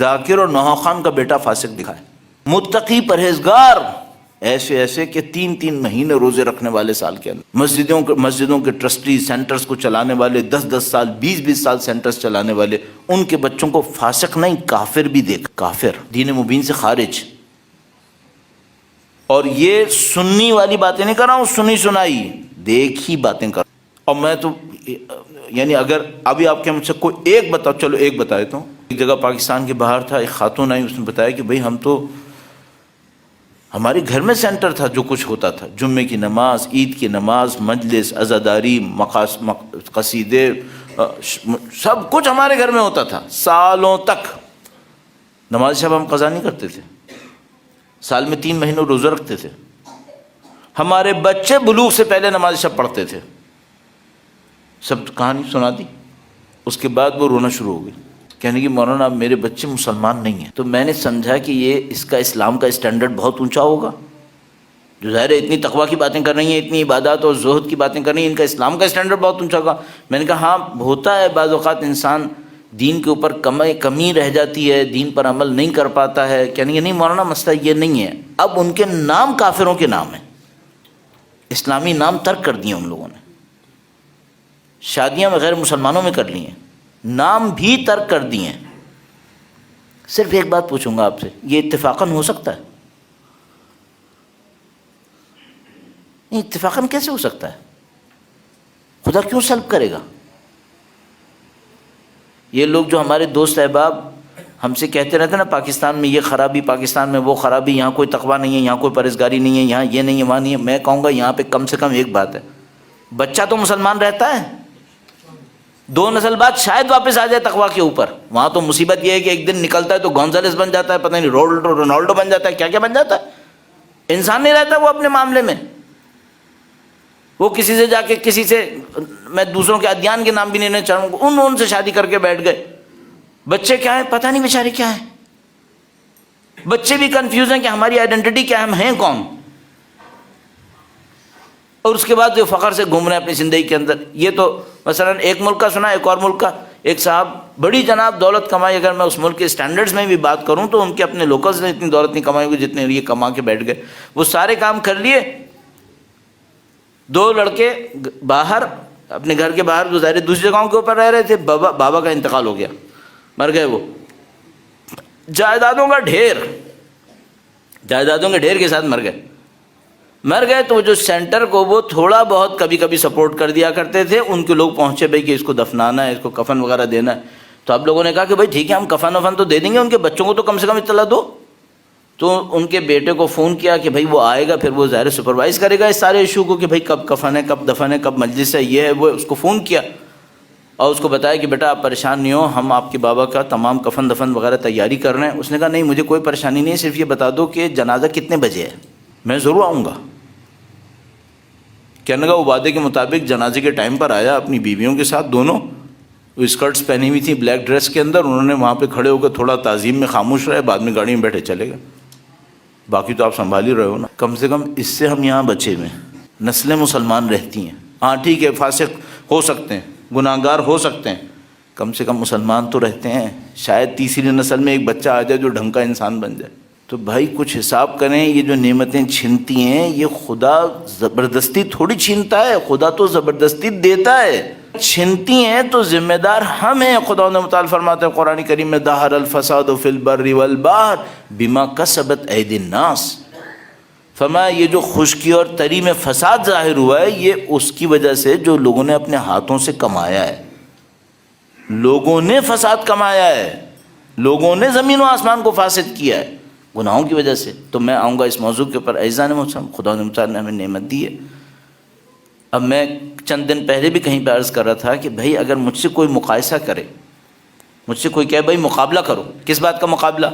ذاکر اور نوحہ خان کا بیٹا فاسق دکھائے، متقی پرہیزگار ایسے ایسے کہ 3 مہینے روزے رکھنے والے سال کے اندر، مسجدوں کے ٹرسٹی، سینٹرز کو چلانے والے، 10 سال 20 سال سینٹرز چلانے والے، ان کے بچوں کو فاسق نہیں کافر بھی دیکھ، کافر، دین مبین سے خارج۔ اور یہ سنی والی باتیں نہیں کر رہا ہوں، سنی سنائی دیکھی باتیں کر رہا ہوں۔ اور میں تو یعنی اگر ابھی آپ کے مجھ سے کوئی ایک بتاؤ، چلو ایک بتا دیتا ہوں۔ ایک جگہ پاکستان کے باہر تھا، ایک خاتون آئی، اس نے بتایا کہ بھئی ہم تو، ہمارے گھر میں سینٹر تھا، جو کچھ ہوتا تھا، جمعے کی نماز، عید کی نماز، مجلس، عزاداری، قصیدے، سب کچھ ہمارے گھر میں ہوتا تھا سالوں تک۔ نماز شب ہم قضا نہیں کرتے تھے، سال میں 3 مہینوں روزہ رکھتے تھے، ہمارے بچے بلوغ سے پہلے نماز شب پڑھتے تھے، سب کہانی سنا دی۔ اس کے بعد وہ رونا شروع ہو گئی، کہنے کی مولانا اب میرے بچے مسلمان نہیں ہیں۔ تو میں نے سمجھا کہ یہ اس کا اسلام کا اسٹینڈرڈ بہت اونچا ہوگا، جو ظاہر ہے اتنی تقویٰ کی باتیں کر رہی ہیں، اتنی عبادات اور زہد کی باتیں کر رہی ہیں، ان کا اسلام کا اسٹینڈرڈ بہت اونچا ہوگا۔ میں نے کہا ہاں ہوتا ہے، بعض اوقات انسان دین کے اوپر کمی رہ جاتی ہے، دین پر عمل نہیں کر پاتا ہے۔ کہنے کی نہیں مولانا مسئلہ یہ نہیں ہے، اب ان کے نام کافروں کے نام ہیں، اسلامی نام ترک کر دیے ان لوگوں نے، شادیاں غیر مسلمانوں میں کر لی ہیں، نام بھی ترک کر دیے ہیں۔ صرف ایک بات پوچھوں گا آپ سے، یہ اتفاقاً ہو سکتا ہے؟ نہیں، اتفاقاً کیسے ہو سکتا ہے؟ خدا کیوں سلب کرے گا؟ یہ لوگ جو ہمارے دوست احباب ہم سے کہتے رہتے ہیں نا، پاکستان میں یہ خرابی، پاکستان میں وہ خرابی، یہاں کوئی تقویٰ نہیں ہے، یہاں کوئی پرہیزگاری نہیں ہے، یہاں یہ نہیں ہے، وہاں نہیں ہے، میں کہوں گا یہاں پہ کم سے کم ایک بات ہے، بچہ تو مسلمان رہتا ہے، 2 نسل بعد شاید واپس آ جائے تقویٰ کے اوپر۔ وہاں تو مصیبت یہ ہے کہ ایک دن نکلتا ہے تو گونزالس بن جاتا ہے، پتہ نہیں رونالڈو بن جاتا ہے، کیا کیا بن جاتا ہے، انسان نہیں رہتا وہ اپنے معاملے میں۔ وہ کسی سے جا کے، کسی سے، میں دوسروں کے ادیان کے نام بھی نہیں چاہوں گا، ان سے شادی کر کے بیٹھ گئے، بچے کیا ہیں پتہ نہیں بیچارے کیا ہیں، بچے بھی کنفیوز ہیں کہ ہماری آئیڈینٹی کیا ہے، ہم ہیں کون، اور اس کے بعد جو فخر سے گھوم رہے ہیں اپنی زندگی کے اندر۔ یہ تو مثلا ایک ملک کا سنا، ایک اور ملک کا، ایک صاحب بڑی جناب دولت کمائی، اگر میں اس ملک کے اسٹینڈرڈز میں بھی بات کروں تو ان کے اپنے لوکلز نے اتنی دولت نہیں کمائی ہوگی جتنے یہ کما کے بیٹھ گئے۔ وہ سارے کام کر لیے، 2 لڑکے باہر، اپنے گھر کے باہر، ظاہر دوسری جگہوں کے اوپر رہ رہے تھے، بابا کا انتقال ہو گیا، مر گئے، وہ جائیدادوں کے ڈھیر کے ساتھ مر گئے۔ تو جو سینٹر کو وہ تھوڑا بہت کبھی کبھی سپورٹ کر دیا کرتے تھے، ان کے لوگ پہنچے بھائی کہ اس کو دفنانا ہے، اس کو کفن وغیرہ دینا ہے، تو اب لوگوں نے کہا کہ بھائی ٹھیک ہے ہم کفن وفن تو دے دیں گے، ان کے بچوں کو تو کم سے کم اطلاع دو۔ تو ان کے بیٹے کو فون کیا کہ بھائی وہ آئے گا، پھر وہ ظاہر سپروائز کرے گا اس سارے ایشو کو کہ بھائی کب کفن ہے، کب دفن ہے، کب مجلس ہے، یہ ہے وہ۔ اس کو فون کیا اور اس کو بتایا کہ بیٹا آپ پریشان نہیں ہو، ہم آپ کے بابا کا تمام کفن دفن وغیرہ تیاری کر رہے ہیں۔ اس نے کہا نہیں مجھے کوئی پریشانی نہیں ہے، صرف یہ بتا دو کہ جنازہ کتنے بجے ہے، میں ضرور آؤں گا۔ کہنے کا وہ وعدے کے مطابق جنازے کے ٹائم پر آیا، اپنی بیویوں کے ساتھ، دونوں اسکرٹس پہنی ہوئی تھیں بلیک ڈریس کے اندر، انہوں نے وہاں پہ کھڑے ہو کر تھوڑا تعظیم میں خاموش رہے، بعد میں گاڑی میں بیٹھے چلے گئے۔ باقی تو آپ سنبھال ہی رہے ہو نا، کم سے کم اس سے ہم یہاں بچے ہوئے ہیں، نسلیں مسلمان رہتی ہیں۔ ہاں ٹھیک ہے فاسق ہو سکتے ہیں، گناہگار ہو سکتے ہیں، کم سے کم مسلمان تو رہتے ہیں، شاید تیسری نسل میں ایک بچہ آ جائے جو ڈھنگ کا انسان بن جائے۔ تو بھائی کچھ حساب کریں، یہ جو نعمتیں چھنتی ہیں یہ خدا زبردستی تھوڑی چھینتا ہے، خدا تو زبردستی دیتا ہے، چھنتی ہیں تو ذمہ دار ہم ہیں۔ خدا نے متعال فرماتے ہیں قرآن کریم میں ظہر الفساد فی البر والبحر بما کسبت ایدی الناس، فرمایا یہ جو خشکی اور تری میں فساد ظاہر ہوا ہے یہ اس کی وجہ سے جو لوگوں نے اپنے ہاتھوں سے کمایا ہے، لوگوں نے فساد کمایا ہے، لوگوں نے زمین و آسمان کو فاسد کیا ہے گناہوں کی وجہ سے۔ تو میں آؤں گا اس موضوع کے اوپر، عزیزان محترم خدا نے ہمیں نعمت دی ہے۔ اب میں چند دن پہلے بھی کہیں پہ عرض کر رہا تھا کہ بھائی اگر مجھ سے کوئی مقایسہ کرے، مجھ سے کوئی کہے بھائی مقابلہ کرو، کس بات کا مقابلہ؟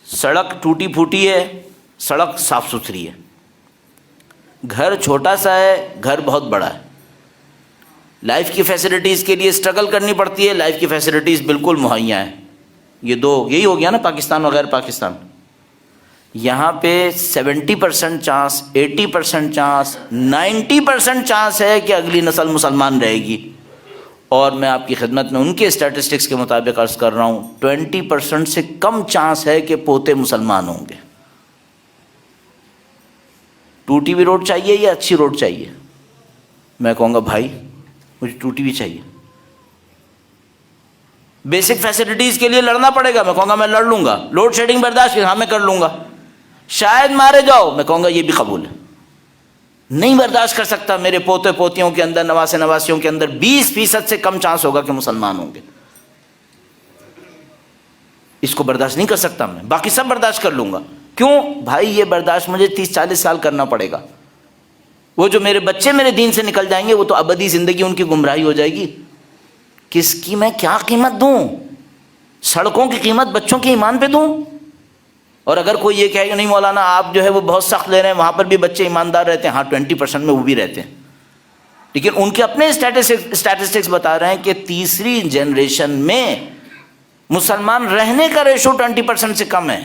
سڑک ٹوٹی پھوٹی ہے، سڑک صاف ستھری ہے، گھر چھوٹا سا ہے، گھر بہت بڑا ہے، لائف کی فیسلٹیز کے لیے اسٹرگل کرنی پڑتی ہے، لائف کی فیسلٹیز بالکل مہیا ہیں۔ یہ دو، یہی ہو گیا نا پاکستان و غیر پاکستان۔ یہاں پہ 70% چانس، 80% چانس، 90% چانس ہے کہ اگلی نسل مسلمان رہے گی، اور میں آپ کی خدمت میں ان کے اسٹیٹسٹکس کے مطابق عرض کر رہا ہوں 20% سے کم چانس ہے کہ پوتے مسلمان ہوں گے. ٹوٹی ہوئی روڈ چاہیے یا اچھی روڈ چاہیے؟ میں کہوں گا بھائی مجھے ٹوٹی ہوئی چاہیے. بیسک فیسلٹیز کے لیے لڑنا پڑے گا، میں کہوں گا میں لڑ لوں گا. لوڈ شیڈنگ برداشت، ہاں میں کر لوں گا. شاید مارے جاؤ، میں کہوں گا یہ بھی قبول ہے. نہیں برداشت کر سکتا میرے پوتے پوتیوں کے اندر، نواسے نواسیوں کے اندر 20% سے کم چانس ہوگا کہ مسلمان ہوں گے. اس کو برداشت نہیں کر سکتا میں، باقی سب برداشت کر لوں گا. کیوں بھائی؟ یہ برداشت مجھے 30-40 سال کرنا پڑے گا. وہ جو میرے بچے میرے دین سے نکل جائیں گے وہ تو ابدی زندگی ان کی گمراہی ہو جائے گی. کس کی میں کیا قیمت دوں؟ سڑکوں کی قیمت بچوں کے ایمان پہ دوں؟ اور اگر کوئی یہ کہے کہ نہیں مولانا آپ جو ہے وہ بہت سخت لے رہے ہیں، وہاں پر بھی بچے ایماندار رہتے ہیں. ہاں 20% میں وہ بھی رہتے ہیں، لیکن ان کے اپنے اسٹیٹسٹکس بتا رہے ہیں کہ تیسری جنریشن میں مسلمان رہنے کا ریشو 20% سے کم ہے.